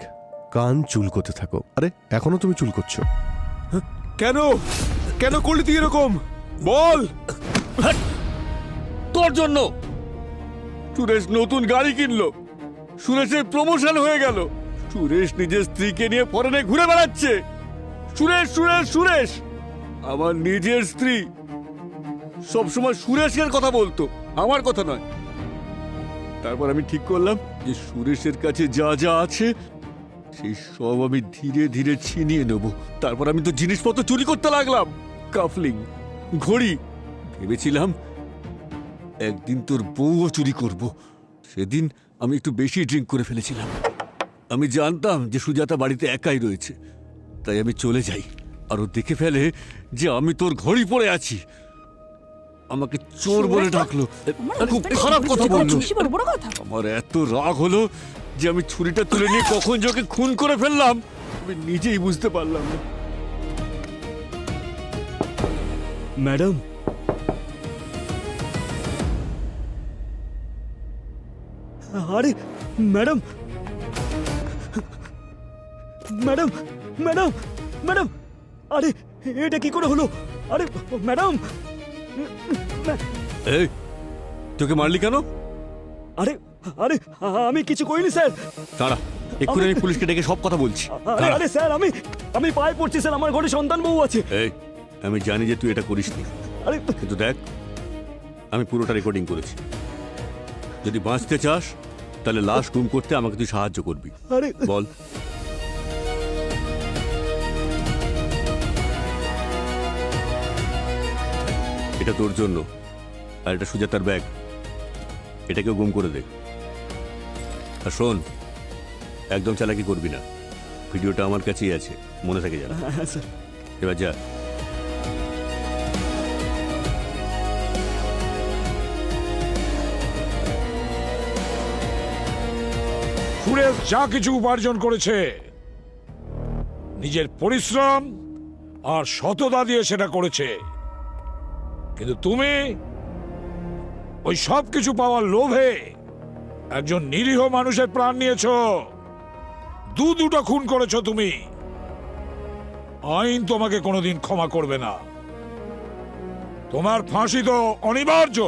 কান চুলকোতে থাকো। আরে এখনো তুমি চুলকোচ্ছো কেন কেন করলি তুই এরকম? বল। তোর জন্য সুরেশ নতুন গাড়ি কিনলো, সুরেশের প্রমোশন হয়ে গেল, সুরেশ নিজের স্ত্রীকে নিয়ে ফরেনে ঘুরে বেড়াচ্ছে। সুরেশ সুরেশ সুরেশ, আমার নিজের স্ত্রী সবসময় সুরেশের কথা বলতো, আমার কথা নয়। তারপর আমি ঠিক করলাম যে সুরেশের কাছে যা যা আছে সেই সব আমি ধীরে ধীরে ছিনিয়ে নেব। তারপর আমি তো জিনিসপত্র চুরি করতে লাগলাম, কাফলিং, ঘড়ি। ভেবেছিলাম একদিন তোর বউও চুরি করব। সেদিন আমি একটু বেশি ড্রিঙ্ক করে ফেলেছিলাম। আমি জানতাম যে সুজাতা বাড়িতে একাই রয়েছে, তাই আমি চলে যাই। আর ও দেখে ফেলে যে আমি তোর ঘড়ি পরে আছি, আমাকে চোর বলে ডাকলো, খুব খারাপ কথা বললো। আমার এত রাগ হলো যে আমি ছুরিটা তুলে নিয়ে কখন যে ওকে খুন করে ফেললাম আমি নিজেই বুঝতে পারলাম না। ম্যাডাম, আরে ম্যাডাম, ম্যাডাম, ম্যাডাম, ম্যাডাম, আরে এটা কি করে হলো? আরে ম্যাডাম, এই তোকে মারলি কেন? আরে আরে আমি কিছু করিনি স্যার। দাঁড়া, এক্ষুনি আমি পুলিশকে ডেকে সব কথা বলছি। আরে আরে স্যার, আমি পায়ে পড়ছি স্যার, আমার ঘরে সন্তান বউ আছে। এই আমি জানি যে তুই এটা করিসনি, আরে কিন্তু দেখ আমি পুরোটা রেকর্ডিং করেছি। যদি বাঁচতে চাস তাহলে লাশ গুম করতে আমাকে তুই সাহায্য করবি। আরে বল। এটা তোর জন্য, আর এটা সুজাতার ব্যাগ, এটাকেও গুম করে দে। আর শোন, একদম চালাকি করবি না, ভিডিওটা আমার কাছেই আছে, মনে থাকে জানা। হ্যাঁ স্যার। এবার যা। সুরেশ যা কিছু উপার্জন করেছে নিজের পরিশ্রম আর সততা দিয়ে সেটা করেছে, কিন্তু তুমি ওই সব কিছু পাওয়ার লোভে একজন নিরীহ মানুষের প্রাণ নিয়েছো, দুটো খুন করেছো তুমি। আইন তোমাকে কোনোদিন ক্ষমা করবে না, তোমার ফাঁসি তো অনিবার্য।